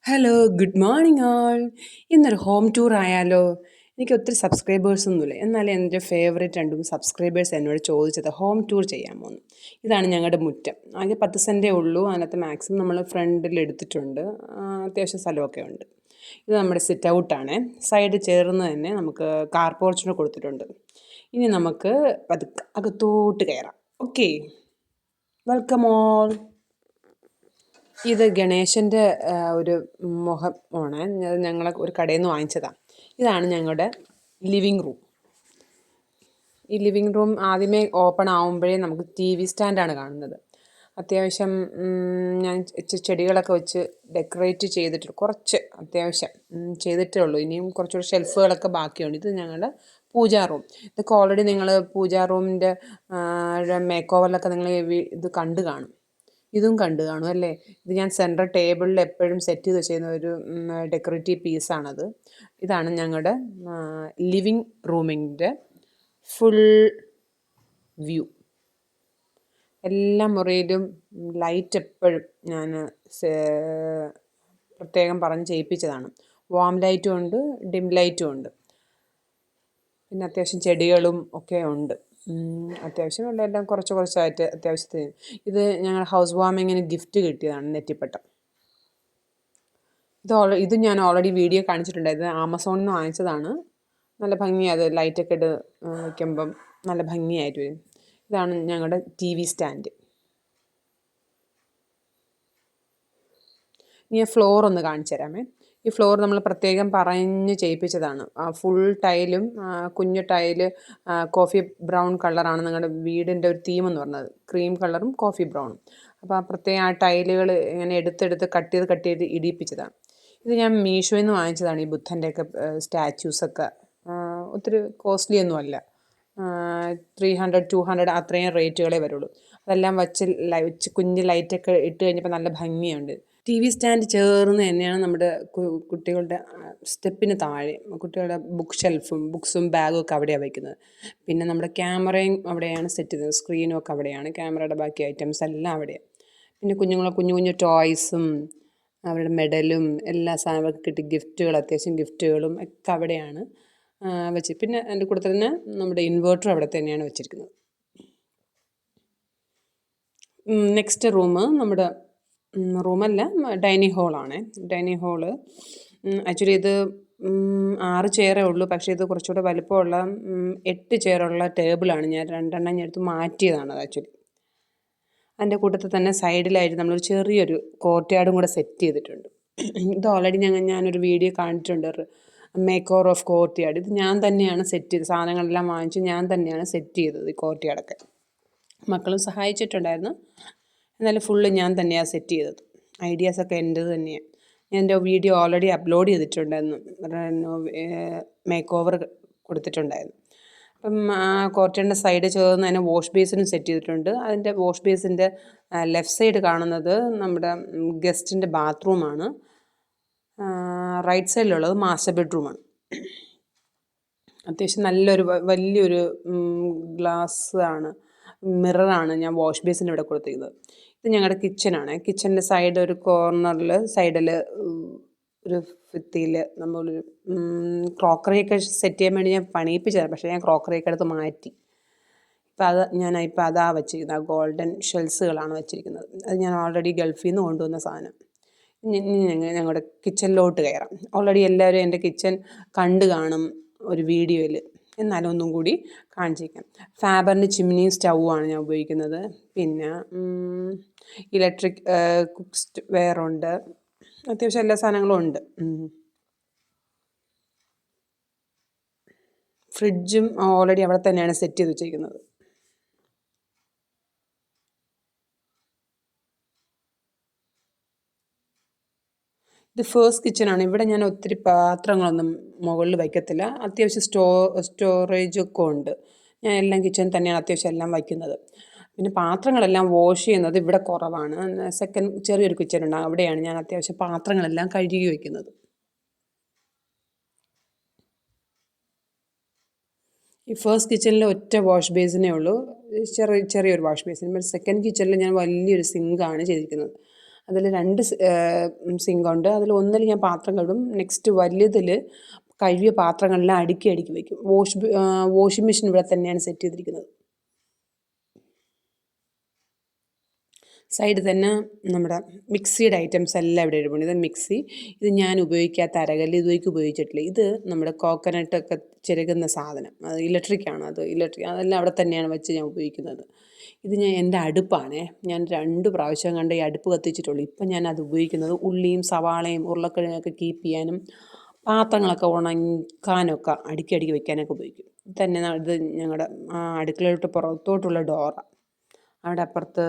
Hello, good morning all. ഇന്നൊരു home tour ആയാലോ? എനിക്ക് ഒത്തിരി സബ്സ്ക്രൈബേഴ്സ് ഒന്നുമില്ല, എന്നാലും എൻ്റെ ഫേവറേറ്റ് രണ്ടും സബ്സ്ക്രൈബേഴ്സ് എന്നോട് ചോദിച്ചത് ഹോം ടൂർ ചെയ്യാമോന്ന്. ഇതാണ് ഞങ്ങളുടെ മുറ്റം. ആകെ 10 സെൻറ്റേ ഉള്ളൂ. അതിനകത്ത് മാക്സിമം നമ്മൾ ഫ്രണ്ടിൽ എടുത്തിട്ടുണ്ട്. അത്യാവശ്യം സ്ഥലമൊക്കെ ഉണ്ട്. ഇത് നമ്മുടെ സിറ്റ് ഔട്ടാണ്. സൈഡ് ചേർന്ന് തന്നെ നമുക്ക് കാർ പോർച്ചിന് കൊടുത്തിട്ടുണ്ട്. ഇനി നമുക്ക് പതുക്കെ അകത്തോട്ട് കയറാം. Okay, welcome all. ഇത് ഗണേശൻ്റെ ഒരു മുഖം ആണ്. അത് ഞങ്ങൾ ഒരു കടയിൽ നിന്ന് വാങ്ങിച്ചതാണ്. ഇതാണ് ഞങ്ങളുടെ ലിവിങ് റൂം. ഈ ലിവിങ് റൂം ആദ്യമേ ഓപ്പൺ ആവുമ്പോഴേ നമുക്ക് ടി വി സ്റ്റാൻഡാണ് കാണുന്നത്. അത്യാവശ്യം ഞാൻ ചെടികളൊക്കെ വെച്ച് ഡെക്കറേറ്റ് ചെയ്തിട്ട് കുറച്ച് അത്യാവശ്യം ചെയ്തിട്ടേ ഉള്ളൂ. ഇനിയും കുറച്ചുകൂടി ഷെൽഫുകളൊക്കെ ബാക്കിയുണ്ട്. ഇത് ഞങ്ങളുടെ പൂജാ റൂം. ഇതൊക്കെ ഓൾറെഡി നിങ്ങൾ പൂജാ റൂമിൻ്റെ മേക്ക് ഓവറിലൊക്കെ നിങ്ങൾ ഇത് കണ്ടു കാണും. ഇതും കണ്ടു കാണും അല്ലേ? ഇത് ഞാൻ സെൻട്രൽ ടേബിളിൽ എപ്പോഴും സെറ്റ് ചെയ്ത് ചെയ്യുന്ന ഒരു ഡെക്കറേറ്റീവ് പീസാണത്. ഇതാണ് ഞങ്ങളുടെ ലിവിങ് റൂമിൻ്റെ ഫുൾ വ്യൂ. എല്ലാ മുറിയിലും ലൈറ്റ് എപ്പോഴും ഞാൻ പ്രത്യേകം പറഞ്ഞ് ചെയ്യിപ്പിച്ചതാണ്. വാം ലൈറ്റും ഉണ്ട്, ഡിം ലൈറ്റും ഉണ്ട്. പിന്നെ അത്യാവശ്യം ചെടികളും ഒക്കെ ഉണ്ട്. അത്യാവശ്യം എല്ലാം കുറച്ച് കുറച്ചായിട്ട് അത്യാവശ്യത്തിന്. ഇത് ഞങ്ങൾ ഹൗസ് വാമിങ്ങിന് ഗിഫ്റ്റ് കിട്ടിയതാണ്, നെറ്റിപ്പട്ടം. ഇത് ഞാൻ ഓൾറെഡി വീഡിയോ കാണിച്ചിട്ടുണ്ടായിരുന്നു. ആമസോണിൽ നിന്ന് വാങ്ങിച്ചതാണ്. നല്ല ഭംഗിയാണ്, അത് ലൈറ്റൊക്കെ ഇട്ട് വയ്ക്കുമ്പം നല്ല ഭംഗിയായിട്ട് വരും. ഇതാണ് ഞങ്ങളുടെ ടി വി സ്റ്റാൻഡ്. ഇനി ഫ്ലോർ ഒന്ന് കാണിച്ചു തരാമേ. ഈ ഫ്ലോർ നമ്മൾ പ്രത്യേകം പറഞ്ഞ് ചെയ്യിപ്പിച്ചതാണ്. ഫുൾ ടൈലും കുഞ്ഞു ടൈല് കോഫി ബ്രൗൺ കളറാണ് ഞങ്ങളുടെ വീടിൻ്റെ ഒരു തീം എന്ന് പറഞ്ഞത്. ക്രീം കളറും കോഫി ബ്രൗണും. അപ്പോൾ പ്രത്യേകം ആ ടൈലുകൾ ഇങ്ങനെ എടുത്തെടുത്ത് കട്ട് ചെയ്ത് ഇടിയിപ്പിച്ചതാണ്. ഇത് ഞാൻ മീഷോയിൽ നിന്ന് വാങ്ങിച്ചതാണ്. ഈ ബുദ്ധൻ്റെയൊക്കെ സ്റ്റാച്യൂസൊക്കെ ഒത്തിരി കോസ്റ്റ്ലി ഒന്നുമല്ല. 300 200 അത്രയും റേറ്റുകളേ വരുള്ളൂ. അതെല്ലാം വെച്ച് കുഞ്ഞ് ലൈറ്റൊക്കെ ഇട്ട് കഴിഞ്ഞപ്പോൾ നല്ല ഭംഗിയുണ്ട്. ടി വി സ്റ്റാൻഡ് ചേർന്ന് തന്നെയാണ് നമ്മുടെ കുട്ടികളുടെ സ്റ്റെപ്പിന് താഴെ കുട്ടികളുടെ ബുക്ക് ഷെൽഫും ബുക്സും ബാഗും ഒക്കെ അവിടെയാണ് വയ്ക്കുന്നത്. പിന്നെ നമ്മുടെ ക്യാമറയും അവിടെയാണ് സെറ്റ് ചെയ്തത്. സ്ക്രീനും ഒക്കെ അവിടെയാണ്. ക്യാമറയുടെ ബാക്കി ഐറ്റംസ് എല്ലാം അവിടെയാണ്. പിന്നെ കുഞ്ഞു കുഞ്ഞു ടോയ്സും അവരുടെ മെഡലും എല്ലാ സാധനങ്ങളൊക്കെ കിട്ടി. അത്യാവശ്യം ഗിഫ്റ്റുകളും ഒക്കെ അവിടെയാണ് വെച്ച്. പിന്നെ അതിൻ്റെ കൂടെ തന്നെ നമ്മുടെ ഇൻവേർട്ടർ അവിടെ തന്നെയാണ് വെച്ചിരിക്കുന്നത്. നെക്സ്റ്റ് റൂം നമ്മുടെ റൂമല്ല, ഡൈനിങ് ഹോളാണ്. ഡൈനിങ് ഹോള് ആക്ച്വലി ഇത് 6 ചെയറേ ഉള്ളൂ. പക്ഷേ ഇത് കുറച്ചുകൂടെ വലുപ്പമുള്ള 8 ചെയറുള്ള ടേബിളാണ്. ഞാൻ 2 എണ്ണം ഞാൻ എടുത്ത് മാറ്റിയതാണ് ആക്ച്വലി. അതിൻ്റെ കൂട്ടത്തിൽ തന്നെ സൈഡിലായിട്ട് നമ്മളൊരു ചെറിയൊരു കോർട്ട്യാർഡും കൂടെ സെറ്റ് ചെയ്തിട്ടുണ്ട്. ഇത് ഓൾറെഡി ഞാനൊരു വീഡിയോ കാണിച്ചിട്ടുണ്ട്, മേക്ക് ഓവർ ഓഫ് കോർട്ട്യാർഡ്. ഇത് ഞാൻ തന്നെയാണ് സെറ്റ് ചെയ്തത്. സാധനങ്ങളെല്ലാം വാങ്ങിച്ച് ഞാൻ തന്നെയാണ് സെറ്റ് ചെയ്തത്. ഈ കോർട്ട്യാർഡൊക്കെ മക്കളും സഹായിച്ചിട്ടുണ്ടായിരുന്നു. എന്നാലും ഫുള്ള് ഞാൻ തന്നെയാണ് സെറ്റ് ചെയ്തത്. ഐഡിയാസൊക്കെ എൻ്റേത് തന്നെയാണ്. ഞാൻ എൻ്റെ വീഡിയോ ഓൾറെഡി അപ്ലോഡ് ചെയ്തിട്ടുണ്ടായിരുന്നു. മേക്ക് ഓവർ കൊടുത്തിട്ടുണ്ടായിരുന്നു. അപ്പം ആ കോർട്ടൻ്റെ സൈഡ് ചേർന്ന് തന്നെ വാഷ് ബേസിനും സെറ്റ് ചെയ്തിട്ടുണ്ട്. അതിൻ്റെ വാഷ് ബേസിൻ്റെ ലെഫ്റ്റ് സൈഡ് കാണുന്നത് നമ്മുടെ ഗസ്റ്റിൻ്റെ ബാത്റൂമാണ്. റൈറ്റ് സൈഡിലുള്ളത് മാസ്റ്റർ ബെഡ്റൂമാണ്. അത്യാവശ്യം നല്ലൊരു വലിയൊരു ഗ്ലാസ് ആണ്, മിററാണ് ഞാൻ വാഷ് ബേസിൻ്റെ ഇവിടെ കൊടുത്തിരിക്കുന്നത്. ഇത് ഞങ്ങളുടെ കിച്ചനാണ്. കിച്ചൻ്റെ സൈഡ് ഒരു സൈഡിൽ ഒരു ഭിത്തിയിൽ നമ്മളൊരു ക്രോക്കറിയൊക്കെ സെറ്റ് ചെയ്യാൻ വേണ്ടി ഞാൻ പണിയിപ്പിച്ചതാണ്. പക്ഷേ ഞാൻ ക്രോക്കറിയൊക്കെ എടുത്ത് മാറ്റി. ഇപ്പം അതാ വെച്ചിരിക്കുന്നത്. ഗോൾഡൻ ഷെൽസുകളാണ് വെച്ചിരിക്കുന്നത്. അത് ഞാൻ ഓൾറെഡി ഗൾഫിൽ നിന്ന് കൊണ്ടുവന്ന സാധനം. ഞങ്ങളുടെ കിച്ചണിലോട്ട് കയറാം. ഓൾറെഡി എല്ലാവരും എൻ്റെ കിച്ചൺ കണ്ടു കാണും ഒരു വീഡിയോയിൽ. എന്നാലും ഒന്നും കൂടി കാണിച്ചിരിക്കാം. ഫാബറിൻ്റെ ചിമ്മിനി സ്റ്റൗവാണ് ഞാൻ ഉപയോഗിക്കുന്നത്. പിന്നെ ഇലക്ട്രിക് കുക്ക് വെയറുണ്ട്. അത്യാവശ്യം എല്ലാ സാധനങ്ങളും ഉണ്ട്. ഫ്രിഡ്ജും ഓൾറെഡി അവിടെ തന്നെയാണ് സെറ്റ് ചെയ്ത് വെച്ചിരിക്കുന്നത്. ഇത് ഫേസ്റ്റ് കിച്ചണാണ്. ഇവിടെ ഞാൻ ഒത്തിരി പാത്രങ്ങളൊന്നും മുകളിൽ വയ്ക്കത്തില്ല. അത്യാവശ്യം സ്റ്റോറേജൊക്കെ ഉണ്ട്. ഞാൻ എല്ലാം കിച്ചണിൽ തന്നെയാണ് അത്യാവശ്യം എല്ലാം വയ്ക്കുന്നത്. പിന്നെ പാത്രങ്ങളെല്ലാം വാഷ് ചെയ്യുന്നത് ഇവിടെ കുറവാണ്. ചെറിയൊരു കിച്ചണുണ്ട്, അവിടെയാണ് ഞാൻ അത്യാവശ്യം പാത്രങ്ങളെല്ലാം കഴുകി വയ്ക്കുന്നത്. ഈ ഫേസ്റ്റ് കിച്ചണിൽ ഒറ്റ വാഷ് ബേസിനേ ഉള്ളൂ, ചെറിയൊരു വാഷ് ബേസിൻ. സെക്കൻഡ് കിച്ചണിൽ ഞാൻ വലിയൊരു സിങ്കാണ് ചെയ്തിരിക്കുന്നത്. അതിൽ 2 സിങ്കുണ്ട്. അതിൽ ഒന്നിൽ ഞാൻ പാത്രം കഴുകും. നെക്സ്റ്റ് വലിയതിൽ കഴുകിയ പാത്രങ്ങളെല്ലാം അടുക്കി അടുക്കി വയ്ക്കും. വാഷിംഗ് മെഷീൻ ഇവിടെ തന്നെയാണ് സെറ്റ് ചെയ്തിരിക്കുന്നത്. സൈഡിൽ തന്നെ നമ്മുടെ മിക്സിയുടെ ഐറ്റംസ് എല്ലാം ഇവിടെ ഇടുന്നുണ്ട്. ഇത് മിക്സി, ഇത് ഞാൻ ഉപയോഗിക്കാത്ത അരകല്ല്, ഇതുവരെയ്ക്ക് ഉപയോഗിച്ചിട്ടില്ല. ഇത് നമ്മുടെ കോക്കനട്ടൊക്കെ ചിരകുന്ന സാധനം, അത് ഇലക്ട്രിക്കാണ്. അതെല്ലാം അവിടെ തന്നെയാണ് വെച്ച് ഞാൻ ഉപയോഗിക്കുന്നത്. ഇത് എൻ്റെ അടുപ്പാണേ. ഞാൻ 2 പ്രാവശ്യം കണ്ട് ഈ അടുപ്പ് കത്തിച്ചിട്ടുള്ളൂ. ഇപ്പം ഞാൻ അത് ഉപയോഗിക്കുന്നത് ഉള്ളിയും സവാളയും ഉരുളക്കിഴങ്ങൊക്കെ കീപ്പ് ചെയ്യാനും പാത്രങ്ങളൊക്കെ ഉണക്കാനൊക്കെ അടുക്കി അടുക്കി വെക്കാനൊക്കെ ഉപയോഗിക്കും. ഇത് ഞങ്ങളുടെ അടുക്കളയിലോട്ട് പുറത്തോട്ടുള്ള ഡോറാണ്. അവിടെ അപ്പുറത്ത്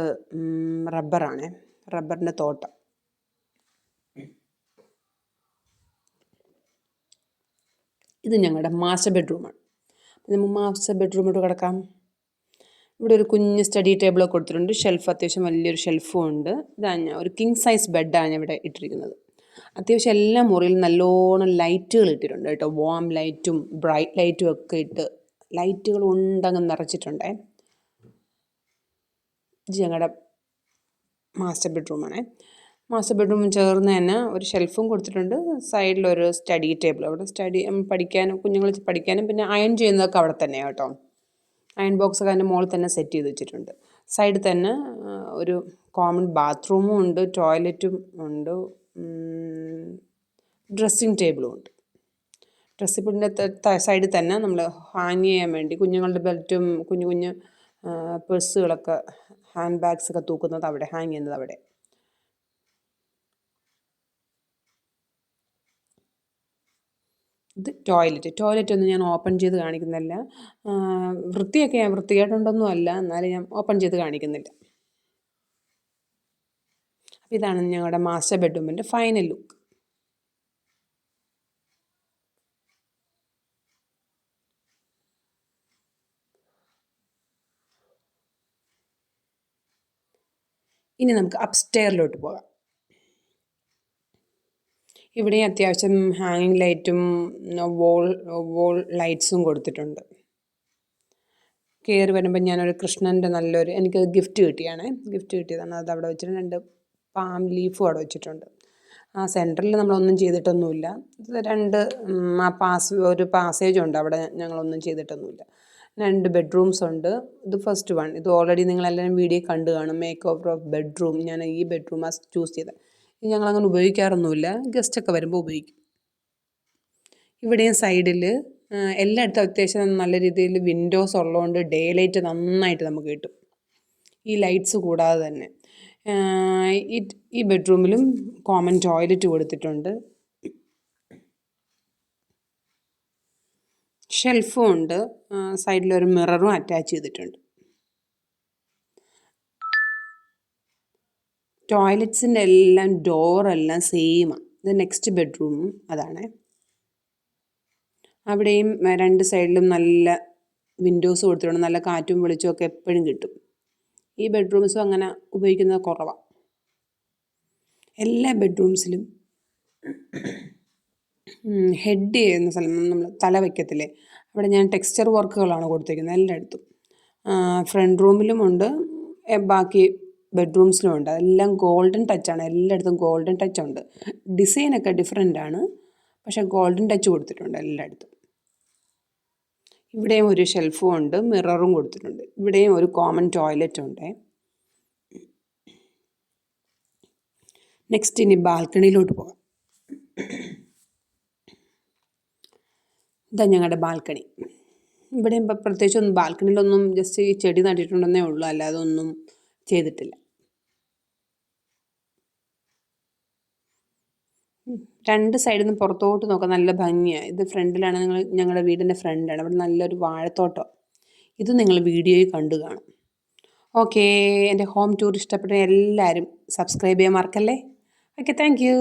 റബ്ബറാണ്, റബ്ബറിൻ്റെ തോട്ടം. ഇത് ഞങ്ങളുടെ മാസ്റ്റർ ബെഡ്റൂമാണ്. നമുക്ക് മാസ്റ്റർ ബെഡ്റൂമിലോട്ട് കിടക്കാം. ഇവിടെ ഒരു കുഞ്ഞ് സ്റ്റഡി ടേബിളൊക്കെ കൊടുത്തിട്ടുണ്ട്. ഷെൽഫ്, അത്യാവശ്യം വലിയൊരു ഷെൽഫും ഉണ്ട്. ഇതാണ് ഒരു കിങ് സൈസ് ബെഡാണ് ഇവിടെ ഇട്ടിരിക്കുന്നത്. അത്യാവശ്യം എല്ലാ മുറിയിലും നല്ലോണം ലൈറ്റുകൾ ഇട്ടിട്ടുണ്ട് കേട്ടോ. വാം ലൈറ്റും ബ്രൈറ്റ് ലൈറ്റും ഒക്കെ ഇട്ട് ലൈറ്റുകൾ ഉണ്ടങ്ങ് നിറച്ചിട്ടുണ്ടേ. ഇത് ഞങ്ങളുടെ മാസ്റ്റർ ബെഡ്റൂമാണ്. മാസ്റ്റർ ബെഡ്റൂം ചേർന്ന് തന്നെ ഒരു ഷെൽഫും കൊടുത്തിട്ടുണ്ട്. സൈഡിലൊരു സ്റ്റഡി ടേബിൾ, അവിടെ പഠിക്കാനും കുഞ്ഞുങ്ങൾ പഠിക്കാനും പിന്നെ അയൺ ചെയ്യുന്നതൊക്കെ അവിടെ തന്നെയാണ് കേട്ടോ. അയൺ ബോക്സൊക്കെ അതിൻ്റെ മുകളിൽ തന്നെ സെറ്റ് ചെയ്ത് വെച്ചിട്ടുണ്ട്. സൈഡിൽ തന്നെ ഒരു കോമൺ ബാത്റൂമും ഉണ്ട്, ടോയ്ലറ്റും ഉണ്ട്, ഡ്രസ്സിങ് ടേബിളും ഉണ്ട്. ഡ്രസ്സിൻ്റെ സൈഡിൽ തന്നെ നമ്മൾ ഹാങ് ചെയ്യാൻ വേണ്ടി കുഞ്ഞുങ്ങളുടെ ബെൽറ്റും കുഞ്ഞു കുഞ്ഞ് പേഴ്സുകളൊക്കെ ഹാൻഡ് ബാഗ്സൊക്കെ തൂക്കുന്നത് അവിടെ, ഹാങ് ചെയ്യുന്നത് അവിടെ. ഇത് ടോയ്ലറ്റ് ഒന്നും ഞാൻ ഓപ്പൺ ചെയ്ത് കാണിക്കുന്നില്ല. വൃത്തികേടുണ്ടൊന്നും അല്ല, എന്നാലും ഞാൻ ഓപ്പൺ ചെയ്ത് കാണിക്കുന്നില്ല. അപ്പോൾ ഇതാണ് ഞങ്ങളുടെ മാസ്റ്റർ ബെഡ്റൂമിൻ്റെ ഫൈനൽ ലുക്ക്. ഇനി നമുക്ക് അപ്സ്റ്റെയറിലോട്ട് പോകാം. ഇവിടെ അത്യാവശ്യം ഹാങ്ങിങ് ലൈറ്റും വോൾ ലൈറ്റ്സും കൊടുത്തിട്ടുണ്ട്. കയറി വരുമ്പോൾ ഞാനൊരു കൃഷ്ണൻ്റെ എനിക്കത് ഗിഫ്റ്റ് കിട്ടിയതാണ്. അത് അവിടെ വെച്ചിട്ട് 2 പാം ലീഫും അവിടെ വെച്ചിട്ടുണ്ട്. ആ സെൻറ്ററിൽ നമ്മളൊന്നും ചെയ്തിട്ടൊന്നുമില്ല. ഒരു പാസേജ് ഉണ്ട്, അവിടെ ഞങ്ങളൊന്നും ചെയ്തിട്ടൊന്നുമില്ല. 2 ബെഡ്റൂംസ് ഉണ്ട്. ഇത് ഫസ്റ്റ് വൺ. ഇത് ഓൾറെഡി നിങ്ങളെല്ലാവരും വീഡിയോ കണ്ടു കാണും. Make over of bedroom. ഞാൻ ഈ ബെഡ്റൂമാണ് ചൂസ് ചെയ്തത്. ഇത് ഞങ്ങളങ്ങനെ ഉപയോഗിക്കാറൊന്നുമില്ല, ഗസ്റ്റൊക്കെ വരുമ്പോൾ ഉപയോഗിക്കും. ഇവിടെയും സൈഡിൽ എല്ലായിടത്തും അത്യാവശ്യം നല്ല രീതിയിൽ വിൻഡോസ് ഉള്ളതുകൊണ്ട് ഡേ ലൈറ്റ് നന്നായിട്ട് നമുക്ക് കിട്ടും, ഈ ലൈറ്റ്സ് കൂടാതെ തന്നെ. ഈ ബെഡ്റൂമിലും കോമൺ ടോയ്ലറ്റ് കൊടുത്തിട്ടുണ്ട്. ഷെൽഫും ഉണ്ട്, സൈഡിലൊരു മിററും അറ്റാച്ച് ചെയ്തിട്ടുണ്ട്. ടോയ്ലറ്റ്സിൻ്റെ എല്ലാം ഡോറെല്ലാം സെയിമാണ്. ഇത് നെക്സ്റ്റ് ബെഡ്റൂമും അതാണ്. അവിടെയും 2 സൈഡിലും നല്ല വിൻഡോസ് കൊടുത്തിട്ടുണ്ട്. നല്ല കാറ്റും വെളിച്ചമൊക്കെ എപ്പോഴും കിട്ടും. ഈ ബെഡ്റൂംസും അങ്ങനെ ഉപയോഗിക്കുന്നത് കുറവാണ്. എല്ലാ ബെഡ്റൂംസിലും ഹെഡ് ചെയ്യുന്ന സ്ഥലം, നമ്മൾ തല വയ്ക്കത്തില്ലേ, അവിടെ ഞാൻ ടെക്സ്ചർ വർക്കുകളാണ് കൊടുത്തിരിക്കുന്നത് എല്ലായിടത്തും. ഫ്രണ്ട് റൂമിലുമുണ്ട്, ബാക്കി ബെഡ്റൂംസിലുമുണ്ട്. അതെല്ലാം ഗോൾഡൻ ടച്ചാണ്, എല്ലായിടത്തും ഗോൾഡൻ ടച്ചുണ്ട്. ഡിസൈനൊക്കെ ഡിഫറെൻ്റാണ്, പക്ഷേ ഗോൾഡൻ ടച്ച് കൊടുത്തിട്ടുണ്ട് എല്ലായിടത്തും. ഇവിടെയും ഒരു ഷെൽഫും ഉണ്ട്, മിററും കൊടുത്തിട്ടുണ്ട്. ഇവിടെയും ഒരു കോമൺ ടോയ്ലറ്റ് ഉണ്ട്. നെക്സ്റ്റ് ഇനി ബാൽക്കണിയിലോട്ട് പോകാം. ഇതാ ഞങ്ങളുടെ ബാൽക്കണി. ഇവിടെ പ്രത്യേകിച്ചൊന്നും ബാൽക്കണിയിലൊന്നും ജസ്റ്റ് ഈ ചെടി നട്ടിട്ടുണ്ടെന്നേ ഉള്ളൂ, അല്ലാതെ ഒന്നും ചെയ്തിട്ടില്ല. 2 സൈഡിൽ നിന്ന് പുറത്തോട്ട് നോക്കാൻ നല്ല ഭംഗിയാണ്. ഇത് ഫ്രണ്ടിലാണ്, ഞങ്ങളുടെ വീടിൻ്റെ ഫ്രണ്ടാണ്. അവിടെ നല്ലൊരു വാഴത്തോട്ടം. ഇത് നിങ്ങൾ വീഡിയോയിൽ കണ്ടു കാണും. ഓക്കേ, എൻ്റെ ഹോം ടൂർ ഇഷ്ടപ്പെട്ട എല്ലാവരും സബ്സ്ക്രൈബ് ചെയ്യാൻ മറക്കല്ലേ. Okay, thank you.